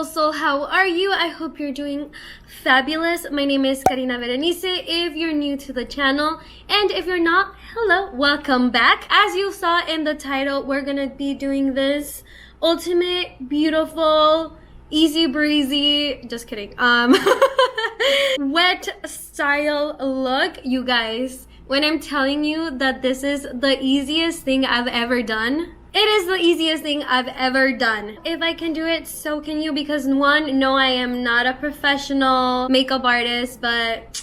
soul, how are you? I hope you're doing fabulous. My name is Karina Berenice if you're new to the channel, and if you're not, hello, welcome back. As you saw in the title, we're gonna be doing this ultimate, beautiful, easy breezy, just kidding, wet style look. You guys, when I'm telling you that this is the easiest thing I've ever done, it is the easiest thing I've ever done. If I can do it, so can you, because one, no, I am not a professional makeup artist, but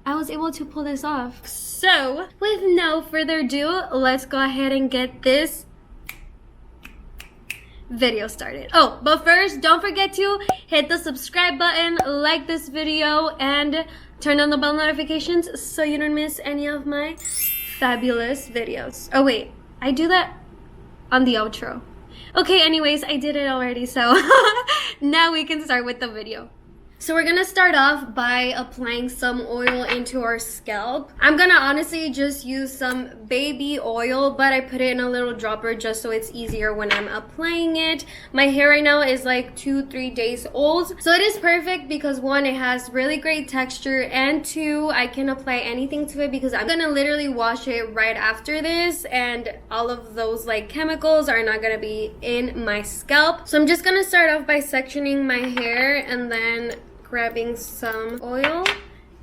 I was able to pull this off. So with no further ado, let's go ahead and get this video started. Oh, but first, don't forget to hit the subscribe button, like this video, and turn on the bell notifications so you don't miss any of my fabulous videos. Oh wait, I do that on the outro. Okay, anyways, I did it already, so now we can start with the video. So we're gonna start off by applying some oil into our scalp. I'm gonna honestly just use some baby oil, but I put it in a little dropper just so it's easier when I'm applying it. My hair right now is like 2-3 days old, so it is perfect because one, it has really great texture, and two, I can apply anything to it because I'm gonna literally wash it right after this, and all of those like chemicals are not gonna be in my scalp. So I'm just gonna start off by sectioning my hair and then grabbing some oil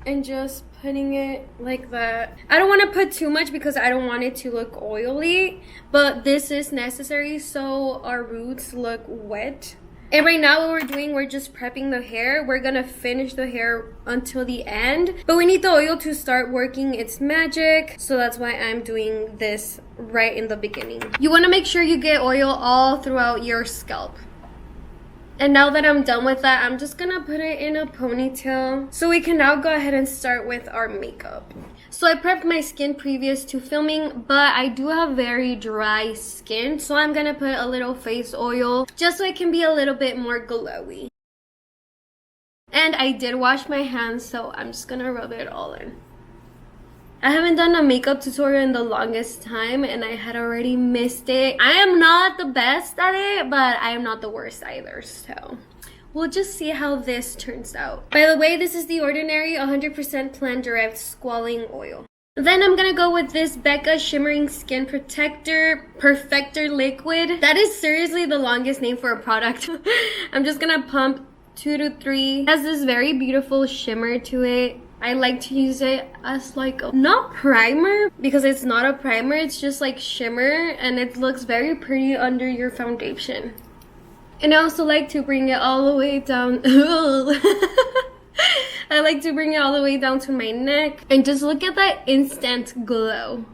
and just putting it like that. I don't want to put too much because I don't want it to look oily, but this is necessary so our roots look wet. And right now what we're doing, we're just prepping the hair. We're gonna finish the hair until the end, but we need the oil to start working its magic, so that's why I'm doing this right in the beginning. You want to make sure you get oil all throughout your scalp. And now that I'm done with that, I'm just gonna put it in a ponytail. So we can now go ahead and start with our makeup. So I prepped my skin previous to filming, but I do have very dry skin. So I'm gonna put a little face oil just so it can be a little bit more glowy. And I did wash my hands, so I'm just gonna rub it all in. I haven't done a makeup tutorial in the longest time and I had already missed it. I am not the best at it, but I am not the worst either, so we'll just see how this turns out. By the way, this is the Ordinary 100% plant-derived squalane oil. Then I'm gonna go with this Becca Shimmering Skin Protector Perfector Liquid. That is seriously the longest name for a product. I'm just gonna pump 2 to 3. It has this very beautiful shimmer to it. I like to use it as like a, not primer, because it's not a primer, it's just like shimmer, and it looks very pretty under your foundation. And I also like to bring it all the way down. I like to bring it all the way down to my neck and just look at that instant glow.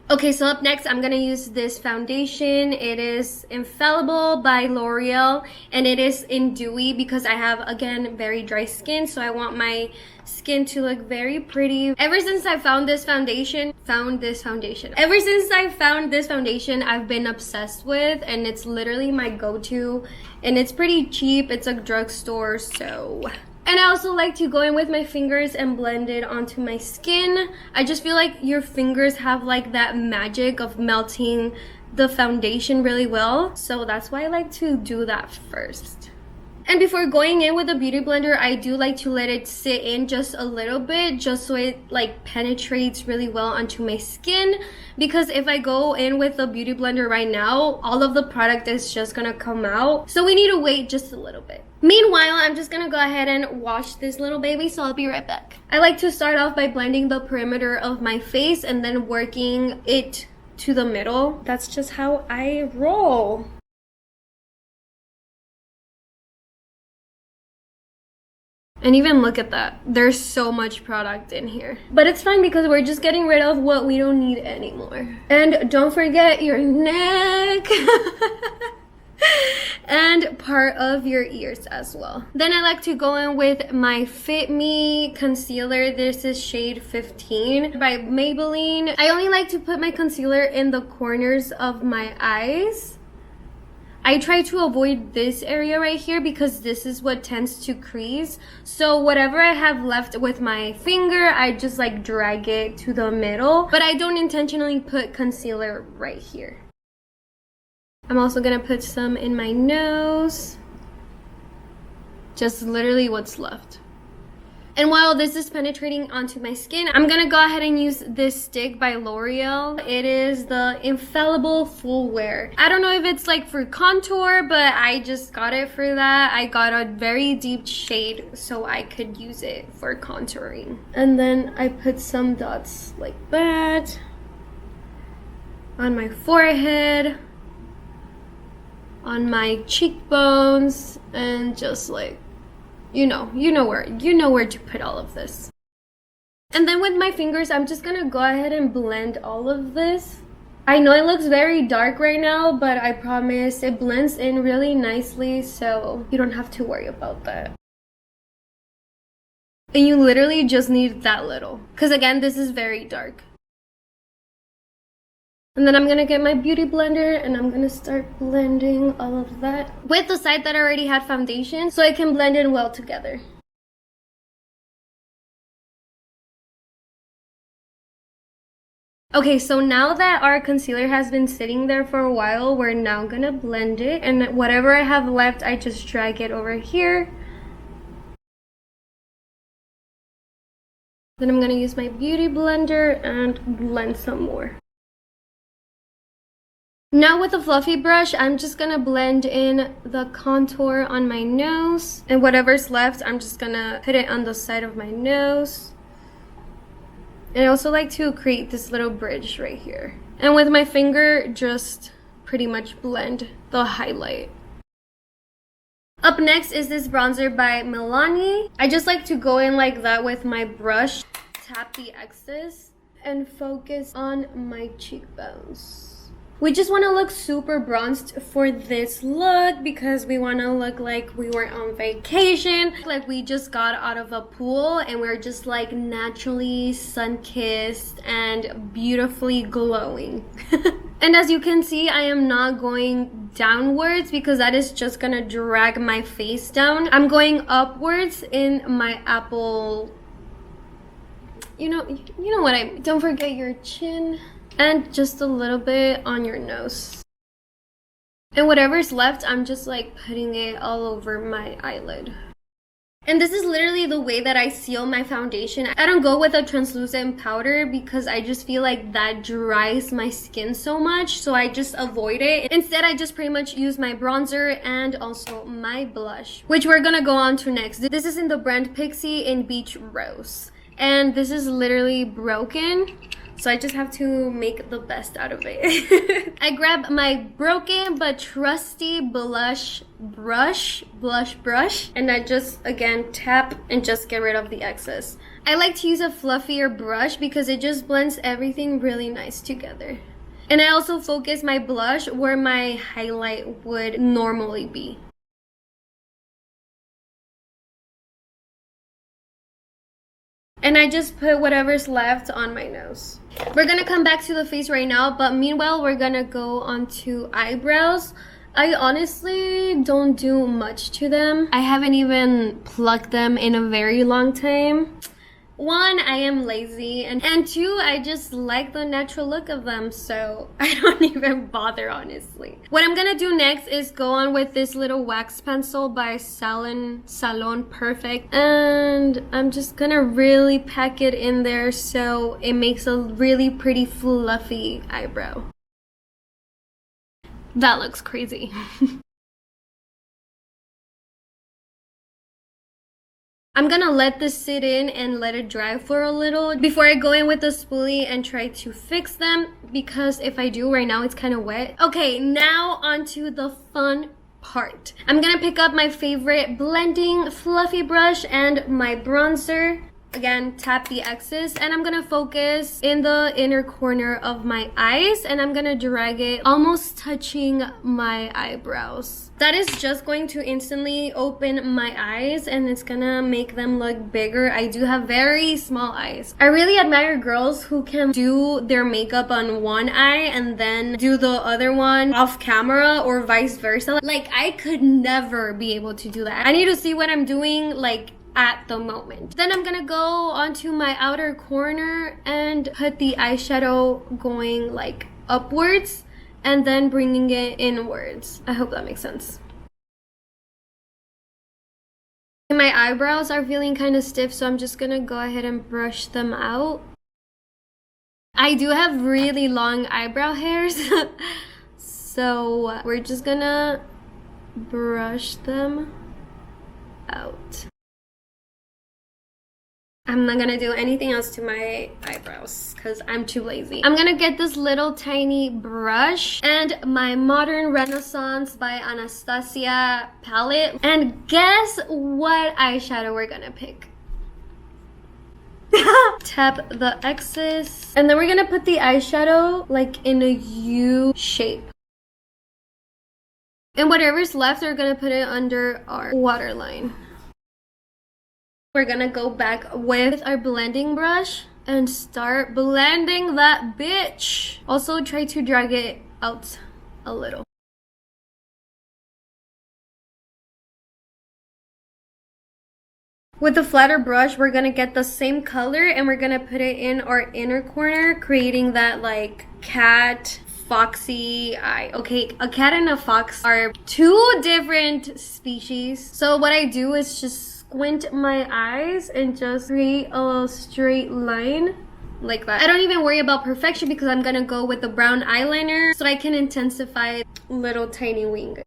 Okay, so up next, I'm gonna use this foundation. It is Infallible by L'Oreal, and it is in dewy because I have, again, very dry skin, so I want my skin to look very pretty. Ever since I found this foundation, I've been obsessed with, and it's literally my go-to, and it's pretty cheap. It's a drugstore, so. And I also like to go in with my fingers and blend it onto my skin. I just feel like your fingers have like that magic of melting the foundation really well. So that's why I like to do that first. And before going in with a beauty blender, I do like to let it sit in just a little bit, just so it like penetrates really well onto my skin. Because if I go in with a beauty blender right now, all of the product is just gonna come out. So we need to wait just a little bit. Meanwhile, I'm just gonna go ahead and wash this little baby, so I'll be right back. I like to start off by blending the perimeter of my face and then working it to the middle. That's just how I roll. And even look at that. There's so much product in here. But it's fine because we're just getting rid of what we don't need anymore. And don't forget your neck. And part of your ears as well. Then I like to go in with my Fit Me concealer. This is shade 15 by Maybelline. I only like to put my concealer in the corners of my eyes. I try to avoid this area right here because this is what tends to crease. So whatever I have left with my finger, I just like drag it to the middle. But I don't intentionally put concealer right here. I'm also gonna put some in my nose. just literally what's left. And while this is penetrating onto my skin, I'm gonna go ahead and use this stick by L'Oreal. It is the Infallible Full Wear. I don't know if it's like for contour, but I just got it for that. I got a very deep shade so I could use it for contouring. And then I put some dots like that on my forehead, on my cheekbones, and just like, you know where to put all of this. And then with my fingers, I'm just gonna go ahead and blend all of this. I know it looks very dark right now, but I promise it blends in really nicely, so you don't have to worry about that. And you literally just need that little, because again, this is very dark. And then I'm gonna get my beauty blender and I'm gonna start blending all of that with the side that already had foundation so it can blend in well together. Okay, so now that our concealer has been sitting there for a while, we're now gonna blend it, and whatever I have left, I just drag it over here. Then I'm gonna use my beauty blender and blend some more. Now with a fluffy brush, I'm just gonna blend in the contour on my nose, and whatever's left, I'm just gonna put it on the side of my nose. And I also like to create this little bridge right here. And with my finger, just pretty much blend the highlight. Up next is this bronzer by Milani. I just like to go in like that with my brush, tap the excess, and focus on my cheekbones. We just want to look super bronzed for this look because we want to look like we were on vacation, like we just got out of a pool and we're just like naturally sun-kissed and beautifully glowing. And as you can see, I am not going downwards because that is just gonna drag my face down. I'm going upwards in my apple. You know what I mean. Don't forget your chin. And just a little bit on your nose. And whatever's left, I'm just like putting it all over my eyelid. And this is literally the way that I seal my foundation. I don't go with a translucent powder because I just feel like that dries my skin so much, so I just avoid it. Instead, I just pretty much use my bronzer and also my blush, which we're gonna go on to next. This is in the brand Pixie in Beach Rose. And this is literally broken, so I just have to make the best out of it. I grab my broken but trusty blush brush, and I just, again, tap and just get rid of the excess. I like to use a fluffier brush because it just blends everything really nice together. And I also focus my blush where my highlight would normally be. And I just put whatever's left on my nose. We're gonna come back to the face right now, but meanwhile, we're gonna go on to eyebrows. I honestly don't do much to them. I haven't even plucked them in a very long time. One, I am lazy, and two, I just like the natural look of them, so I don't even bother, honestly. What I'm gonna do next is go on with this little wax pencil by Salon Perfect, and I'm just gonna really pack it in there so it makes a really pretty fluffy eyebrow. That looks crazy. I'm gonna let this sit in and let it dry for a little before I go in with the spoolie and try to fix them, because if I do right now, it's kind of wet. Okay, now onto the fun part. I'm gonna pick up my favorite blending fluffy brush and my bronzer. Again, tap the excess, and I'm gonna focus in the inner corner of my eyes, and I'm gonna drag it almost touching my eyebrows. That is just going to instantly open my eyes, and it's gonna make them look bigger. I do have very small eyes. I really admire girls who can do their makeup on one eye and then do the other one off camera, or vice versa. Like, I could never be able to do that. I need to see what I'm doing, like, at the moment. Then I'm gonna go onto my outer corner and put the eyeshadow going like upwards and then bringing it inwards. I hope that makes sense. My eyebrows are feeling kind of stiff, so I'm just gonna go ahead and brush them out. I do have really long eyebrow hairs, so we're just gonna brush them out. I'm not gonna do anything else to my eyebrows because I'm too lazy. I'm gonna get this little tiny brush and my Modern Renaissance by Anastasia palette. And guess what eyeshadow we're gonna pick? Tap the excess. And then we're gonna put the eyeshadow like in a U shape. And whatever's left, we're gonna put it under our waterline. We're gonna go back with our blending brush and start blending that bitch. Also try to drag it out a little. With the flatter brush, we're gonna get the same color and we're gonna put it in our inner corner, creating that like cat foxy eye. Okay, a cat and a fox are two different species. So what I do is just squint my eyes and just create a little straight line like that. I don't even worry about perfection because I'm gonna go with the brown eyeliner so I can intensify little tiny wing.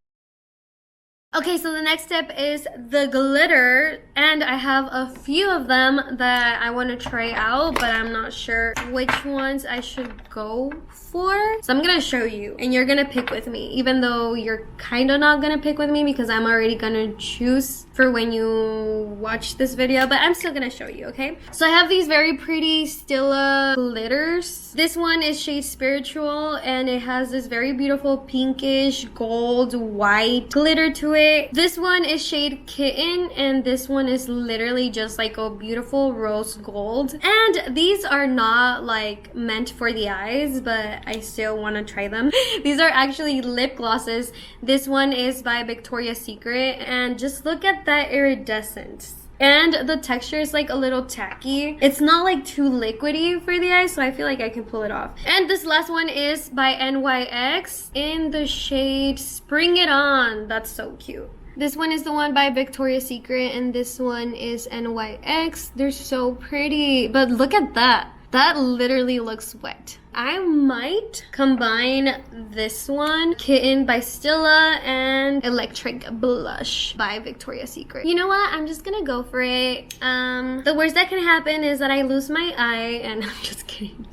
Okay, so the next step is the glitter, and I have a few of them that I want to try out, but I'm not sure which ones I should go for. So I'm gonna show you, and you're gonna pick with me, even though you're kind of not gonna pick with me because I'm already gonna choose for when you watch this video, but I'm still gonna show you, okay? So I have these very pretty Stila glitters. This one is shade Spiritual, and it has this very beautiful pinkish gold white glitter to it. This one is shade Kitten, and this one is literally just like a beautiful rose gold. And these are not like meant for the eyes, but I still want to try them. These are actually lip glosses. This one is by Victoria's Secret, and just look at that iridescence. And the texture is like a little tacky. It's not like too liquidy for the eyes, so I feel like I can pull it off. And this last one is by NYX in the shade Spring It On. That's so cute. This one is the one by Victoria's Secret, and this one is NYX. They're so pretty, but look at that. That literally looks wet. I might combine this one, Kitten by Stila, and Electric Blush by Victoria's Secret. You know what? I'm just gonna go for it. The worst that can happen is that I lose my eye, and I'm just kidding.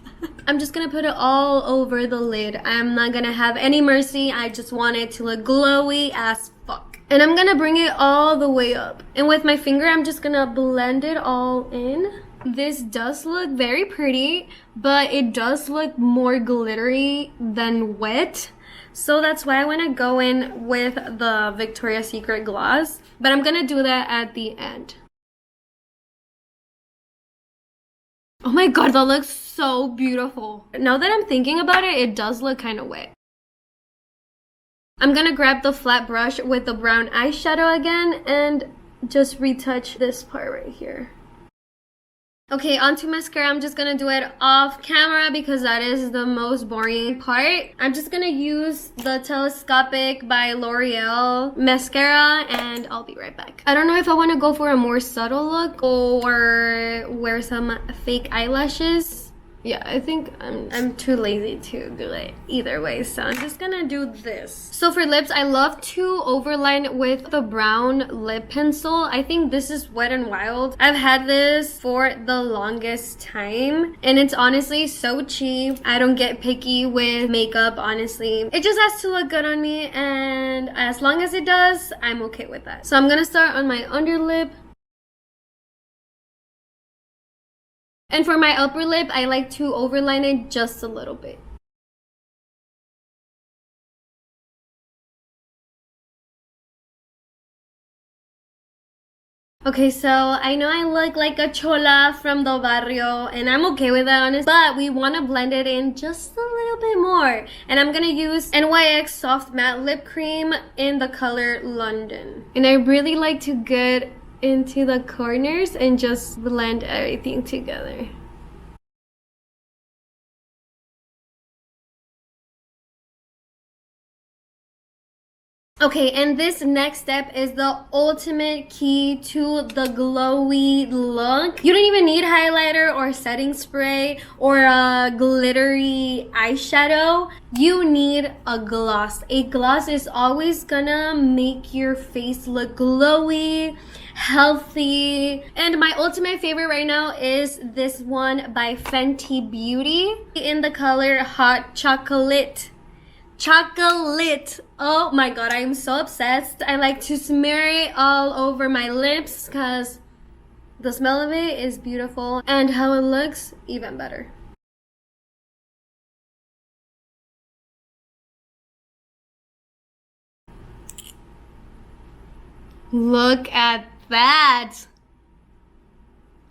I'm just gonna put it all over the lid. I'm not gonna have any mercy. I just want it to look glowy as fuck. And I'm gonna bring it all the way up. And with my finger, I'm just gonna blend it all in. This does look very pretty, but it does look more glittery than wet. So that's why I want to go in with the Victoria's Secret gloss. But I'm going to do that at the end. Oh my god, that looks so beautiful. Now that I'm thinking about it, it does look kind of wet. I'm going to grab the flat brush with the brown eyeshadow again and just retouch this part right here. Okay, onto mascara. I'm just gonna do it off camera because that is the most boring part. I'm just gonna use the Telescopic by L'Oreal mascara, and I'll be right back. I don't know if I want to go for a more subtle look or wear some fake eyelashes. Yeah, I think I'm too lazy to do it either way, so I'm just gonna do this. So for lips, I love to overline with the brown lip pencil. I think this is Wet n Wild. I've had this for the longest time, and it's honestly so cheap. I don't get picky with makeup, honestly. It just has to look good on me, and as long as it does, I'm okay with that. So I'm gonna start on my underlip. And for my upper lip, I like to overline it just a little bit. Okay, so I know I look like a chola from the barrio, and I'm okay with that, honestly, but we want to blend it in just a little bit more. And I'm gonna use NYX Soft Matte Lip Cream in the color London. And I really like to get into the corners and just blend everything together. Okay, and this next step is the ultimate key to the glowy look. You don't even need highlighter or setting spray or a glittery eyeshadow. You need a gloss. A gloss is always gonna make your face look glowy, healthy. And my ultimate favorite right now is this one by Fenty Beauty in the color Hot Chocolate. Oh my god, I am so obsessed. I like to smear it all over my lips because the smell of it is beautiful and how it looks even better. Look at that.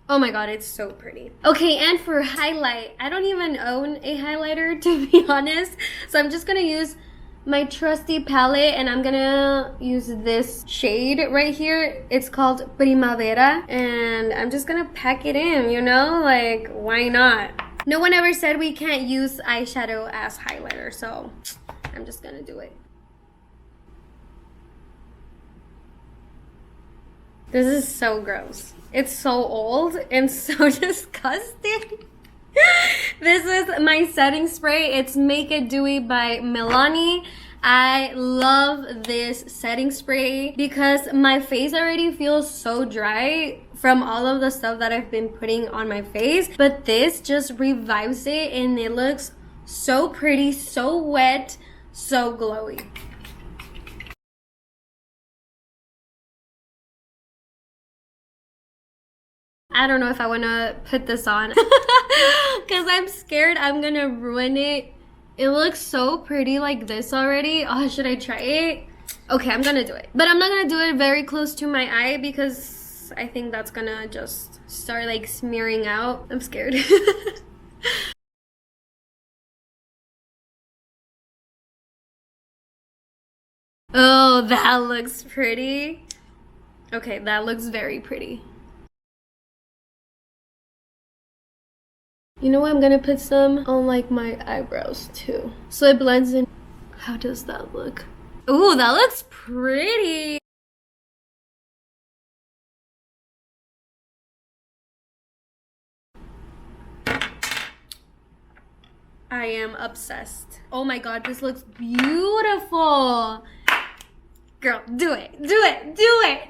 Oh my god, it's so pretty. Okay, and for highlight, I don't even own a highlighter to be honest. So I'm just gonna use my trusty palette and I'm gonna use this shade right here. It's called Primavera and I'm just gonna pack it in, you know? Like, why not? No one ever said we can't use eyeshadow as highlighter, so I'm just gonna do it. This is so gross. It's so old and so disgusting. This is my setting spray. It's Make It Dewy by Milani. I love this setting spray because my face already feels so dry from all of the stuff that I've been putting on my face. But this just revives it and it looks so pretty, so wet, so glowy. I don't know if I want to put this on because I'm scared I'm gonna ruin it. It looks so pretty like this already. Oh, should I try it? Okay, I'm gonna do it. But I'm not gonna do it very close to my eye because I think that's gonna just start like smearing out. I'm scared. Oh, that looks pretty. Okay, that looks very pretty. You know what? I'm gonna put some on like my eyebrows too. So it blends in. How does that look? Ooh, that looks pretty. I am obsessed. Oh my god, this looks beautiful. Girl, do it. Do it. Do it.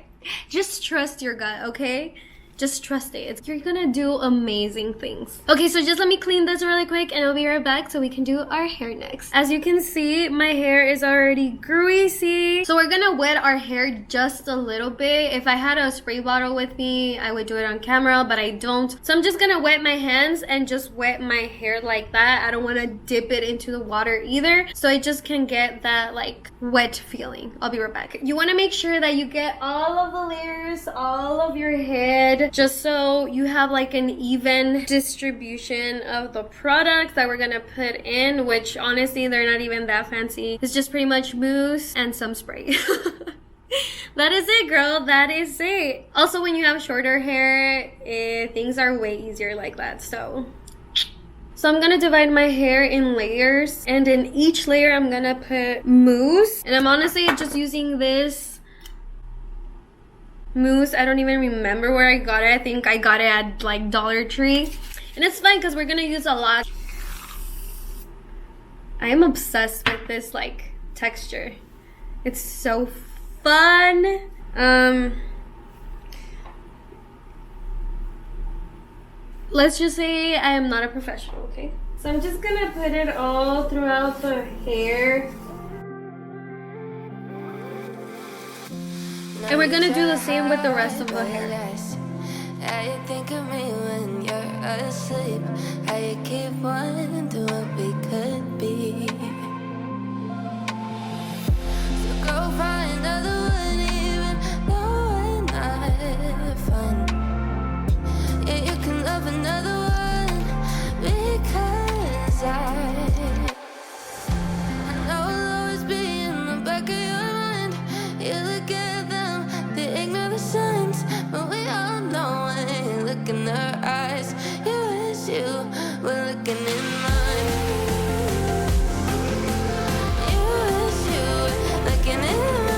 Just trust your gut, okay? Just trust it. You're gonna do amazing things. Okay, so just let me clean this really quick and I'll be right back so we can do our hair next. As you can see, my hair is already greasy. So we're gonna wet our hair just a little bit. If I had a spray bottle with me, I would do it on camera, but I don't. So I'm just gonna wet my hands and just wet my hair like that. I don't wanna dip it into the water either. So I just can get that like wet feeling. I'll be right back. You wanna make sure that you get all of the layers, all of your head, just so you have like an even distribution of the products that we're gonna put in, which honestly they're not even that fancy. It's just pretty much mousse and some spray. That is it, girl. That is it. Also, when you have shorter hair, things are way easier like that. So I'm gonna divide my hair in layers, and in each layer I'm gonna put mousse, and I'm honestly just using this mousse. I don't even remember where I got it. I think I got it at like Dollar Tree. And it's fine because we're gonna use a lot. I am obsessed with this like texture. It's so fun. Let's just say I am not a professional, okay? So I'm just gonna put it all throughout the hair. And we're gonna do the same with the rest of the hair. How you think of me when you're asleep? How you keep wanting to what we could be? So go find another one, even though we're not fun. Yeah, you can love another one because I know I'll always be in the back of your mind. You look at them, they ignore the signs, but we all know when you look in their eyes, you wish you were looking in mine. You wish you were looking in mine.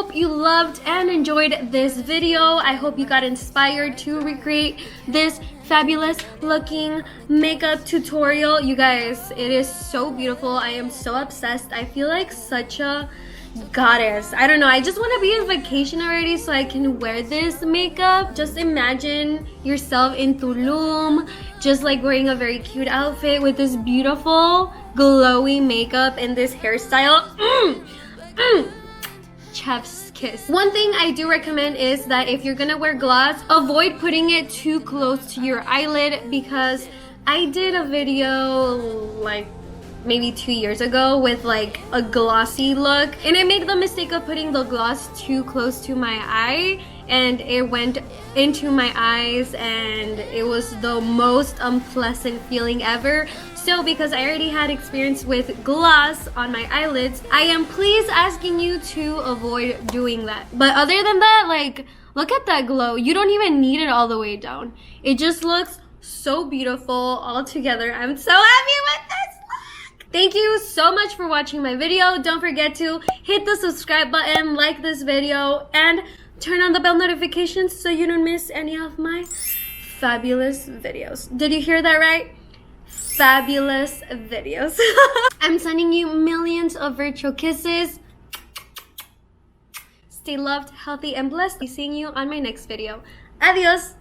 hope you loved and enjoyed this video. I hope you got inspired to recreate this fabulous looking makeup tutorial. You guys, it is so beautiful. I am so obsessed. I feel like such a goddess. I don't know, I just want to be on vacation already so I can wear this makeup. Just imagine yourself in Tulum, just like wearing a very cute outfit with this beautiful glowy makeup and this hairstyle. Chef's kiss. One thing I do recommend is that if you're gonna wear gloss, avoid putting it too close to your eyelid, because I did a video like maybe 2 years ago with like a glossy look, and I made the mistake of putting the gloss too close to my eye, and it went into my eyes and it was the most unpleasant feeling ever. So because I already had experience with gloss on my eyelids, I am please asking you to avoid doing that. But other than that, like, look at that glow. You don't even need it all the way down. It just looks so beautiful all together. I'm so happy with this look. Thank you so much for watching my video. Don't forget to hit the subscribe button, like this video, and turn on the bell notifications so you don't miss any of my fabulous videos. Did you hear that right? Fabulous videos. I'm sending you millions of virtual kisses. Stay loved, healthy, and blessed. I'll be seeing you on my next video. Adios.